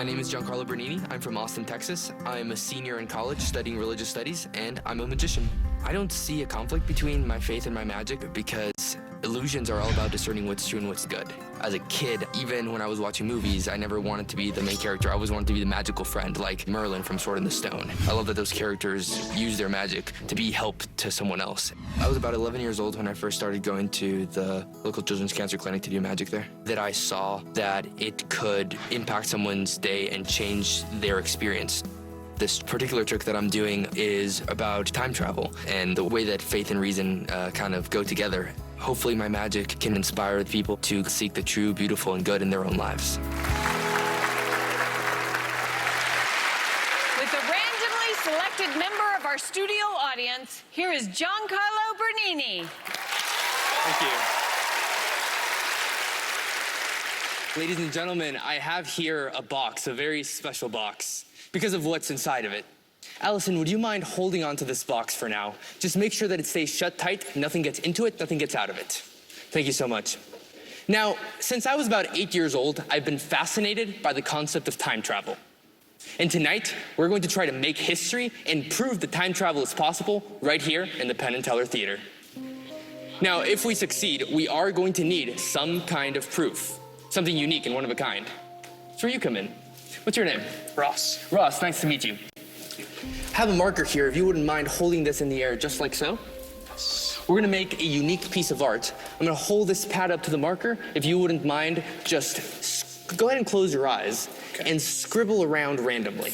My name is Giancarlo Bernini. I'm from Austin, Texas. I'm a senior in college studying religious studies, and I'm a magician. I don't see a conflict between my faith and my magic because illusions are all about discerning what's true and what's good. As a kid, even when I was watching movies, I never wanted to be the main character. I always wanted to be the magical friend, like Merlin from Sword in the Stone. I love that those characters use their magic to be help to someone else. I was about 11 years old when I first started going to the local children's cancer clinic to do magic there. That I saw that it could impact someone's day and change their experience. This particular trick that I'm doing is about time travel and the way that faith and reason kind of go together. Hopefully my magic can inspire people to seek the true, beautiful, and good in their own lives. With a randomly selected member of our studio audience, here is Giancarlo Bernini. Thank you. Ladies and gentlemen, I have here a box, a very special box, because of what's inside of it. Allison, would you mind holding on to this box for now? Just make sure that it stays shut tight, nothing gets into it, nothing gets out of it. Thank you so much. Now, since I was about 8 years old, I've been fascinated by the concept of time travel. And tonight, we're going to try to make history and prove that time travel is possible right here in the Penn and Teller Theater. Now, if we succeed, we are going to need some kind of proof, something unique and one of a kind. That's where you come in. What's your name? Ross. Ross, nice to meet you. I have a marker here, if you wouldn't mind holding this in the air just like so. We're gonna make a unique piece of art. I'm gonna hold this pad up to the marker. If you wouldn't mind, just go ahead and close your eyes and scribble around randomly.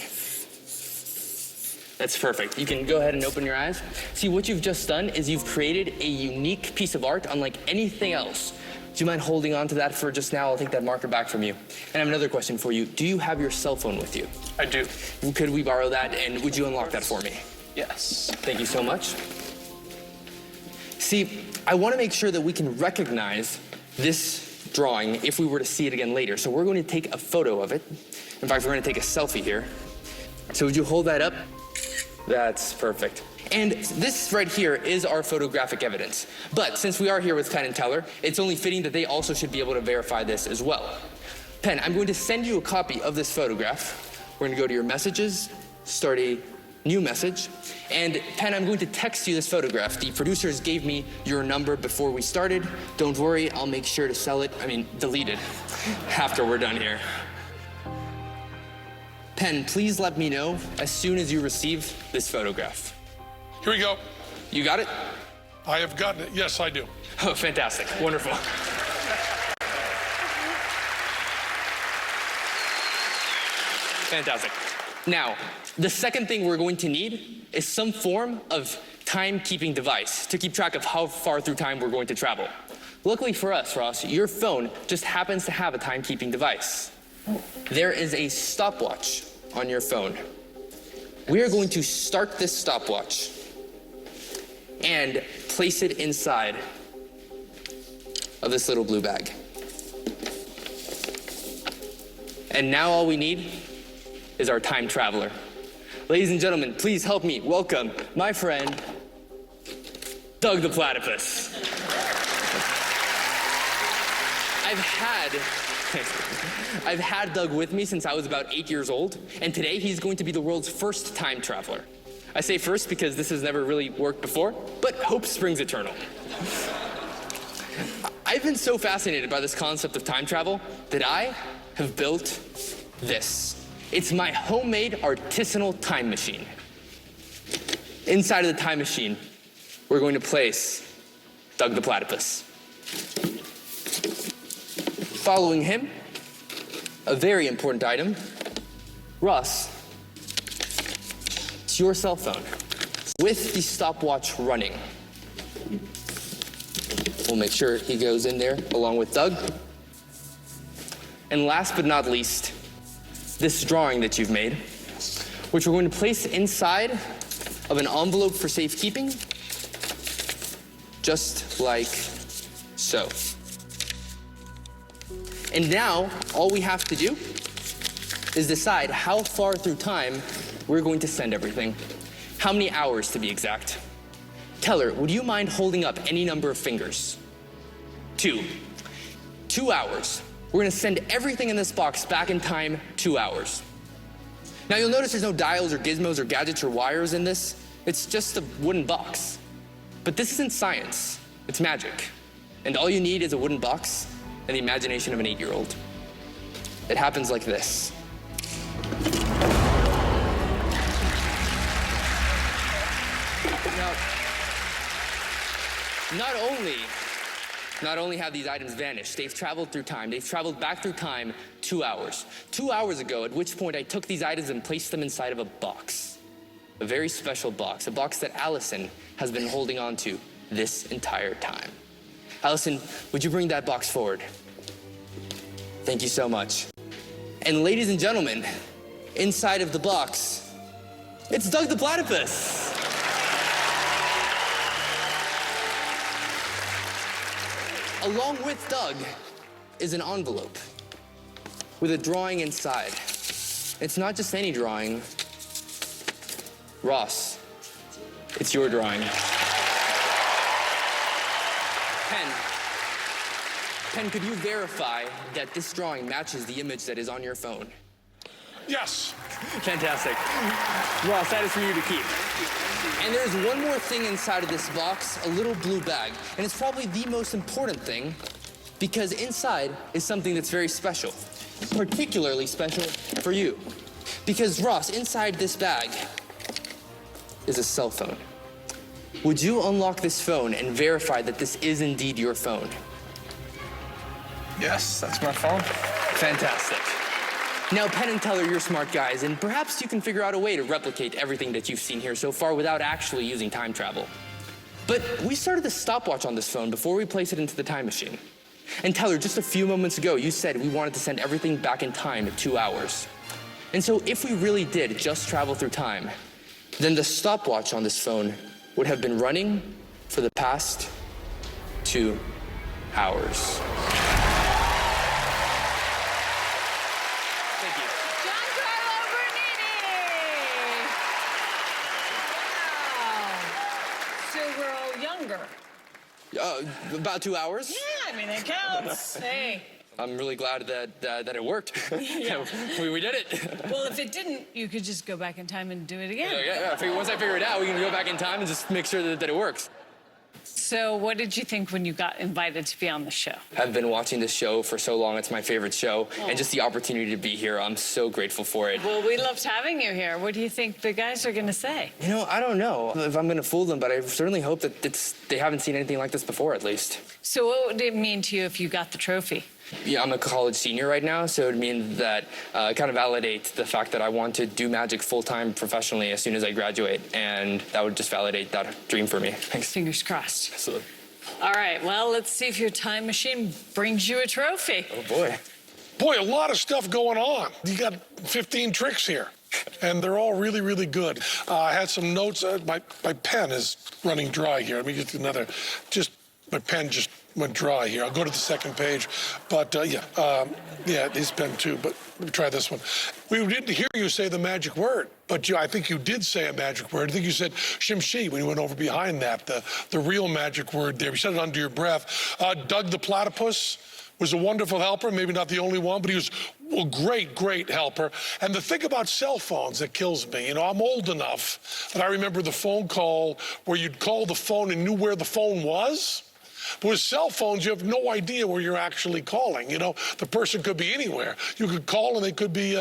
That's perfect. You can go ahead and open your eyes. See, what you've just done is you've created a unique piece of art unlike anything else. Do you mind holding on to that for just now? I'll take that marker back from you. And I have another question for you. Do you have your cell phone with you? I do. Could we borrow that, and would you unlock that for me? Yes. Thank you so much. See, I want to make sure that we can recognize this drawing if we were to see it again later. So we're going to take a photo of it. In fact, we're going to take a selfie here. So would you hold that up? That's perfect. And this right here is our photographic evidence. But since we are here with Penn and Teller, it's only fitting that they also should be able to verify this as well. Penn, I'm going to send you a copy of this photograph. We're going to go to your messages, start a new message. And Penn, I'm going to text you this photograph. The producers gave me your number before we started. Don't worry, I'll make sure to delete it after we're done here. Penn, please let me know as soon as you receive this photograph. Here we go. You got it? I have gotten it. Yes, I do. Oh, fantastic. Wonderful. Fantastic. Now, the second thing we're going to need is some form of timekeeping device to keep track of how far through time we're going to travel. Luckily for us, Ross, your phone just happens to have a timekeeping device. There is a stopwatch on your phone. We are going to start this stopwatch and place it inside of this little blue bag. And now all we need is our time traveler. Ladies and gentlemen, please help me welcome my friend, Doug the Platypus. I've had Doug with me since I was about 8 years old, and today he's going to be the world's first time traveler. I say first because this has never really worked before, but hope springs eternal. I've been so fascinated by this concept of time travel that I have built this. It's my homemade artisanal time machine. Inside of the time machine, we're going to place Doug the Platypus. Following him, a very important item, Russ, it's your cell phone with the stopwatch running. We'll make sure he goes in there along with Doug. And last but not least, this drawing that you've made, which we're going to place inside of an envelope for safekeeping, just like so. And now, all we have to do is decide how far through time we're going to send everything. How many hours, to be exact. Teller, would you mind holding up any number of fingers? 2. 2 hours. we're gonna send everything in this box back in time 2 hours. Now you'll notice there's no dials or gizmos or gadgets or wires in this. It's just a wooden box. But this isn't science, it's magic. And all you need is a wooden box and the imagination of an 8-year-old. It happens like this. Now, not only have these items vanished, they've traveled through time. They've traveled back through time 2 hours. 2 hours ago, at which point I took these items and placed them inside of a box. A very special box, a box that Allison has been holding on to this entire time. Allison, would you bring that box forward? Thank you so much. And ladies and gentlemen, inside of the box, it's Doug the Platypus. Along with Doug is an envelope with a drawing inside. It's not just any drawing. Ross, it's your drawing. Penn, could you verify that this drawing matches the image that is on your phone? Yes. Fantastic. Ross, that is for you to keep. And there's one more thing inside of this box, a little blue bag. And it's probably the most important thing because inside is something that's very special, particularly special for you. Because Ross, inside this bag is a cell phone. Would you unlock this phone and verify that this is indeed your phone? Yes, that's my phone. Fantastic. Now, Penn and Teller, you're smart guys, and perhaps you can figure out a way to replicate everything that you've seen here so far without actually using time travel. But we started a stopwatch on this phone before we place it into the time machine. And Teller, just a few moments ago, you said we wanted to send everything back in time in 2 hours. And so if we really did just travel through time, then the stopwatch on this phone would have been running for the past 2 hours. Thank you. Giancarlo Bernini! Wow. So we're all younger. About 2 hours? Yeah, I mean, it counts. Hey. I'm really glad that it worked. Yeah. we did it. Well, if it didn't, you could just go back in time and do it again. Yeah. Once I figure it out, we can go back in time and just make sure that it works. So what did you think when you got invited to be on the show? I've been watching this show for so long. It's my favorite show. Oh. And just the opportunity to be here, I'm so grateful for it. Well, we loved having you here. What do you think the guys are going to say? You know, I don't know if I'm going to fool them, but I certainly hope that they haven't seen anything like this before, at least. So what would it mean to you if you got the trophy? Yeah, I'm a college senior right now, so it would mean that kind of validate the fact that I want to do magic full-time professionally as soon as I graduate, and that would just validate that dream for me. Thanks. Fingers crossed. Absolutely. All right, well, let's see if your time machine brings you a trophy. Oh, boy. Boy, a lot of stuff going on. You got 15 tricks here, and they're all really, really good. I had some notes. My pen is running dry here. Let me get another. My pen just went dry here. I'll go to the second page. But, yeah, this pen too. But let me try this one. We didn't hear you say the magic word, but I think you did say a magic word. I think you said shimshi when you went over behind that, the real magic word there. You said it under your breath. Doug the Platypus was a wonderful helper, maybe not the only one, but he was a great, great helper. And the thing about cell phones that kills me, you know, I'm old enough that I remember the phone call where you'd call the phone and knew where the phone was. But with cell phones, you have no idea where you're actually calling. You know, the person could be anywhere. You could call and they could be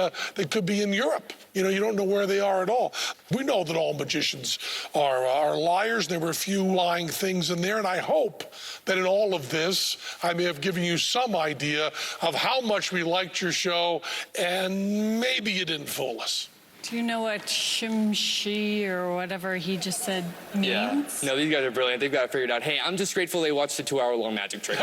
in Europe. You know, you don't know where they are at all. We know that all magicians are liars. There were a few lying things in there, and I hope that in all of this, I may have given you some idea of how much we liked your show, and maybe you didn't fool us. Do you know what shimshi or whatever he just said means? Yeah. No, these guys are brilliant. They've got it figured out. Hey, I'm just grateful they watched the 2-hour-long magic trick.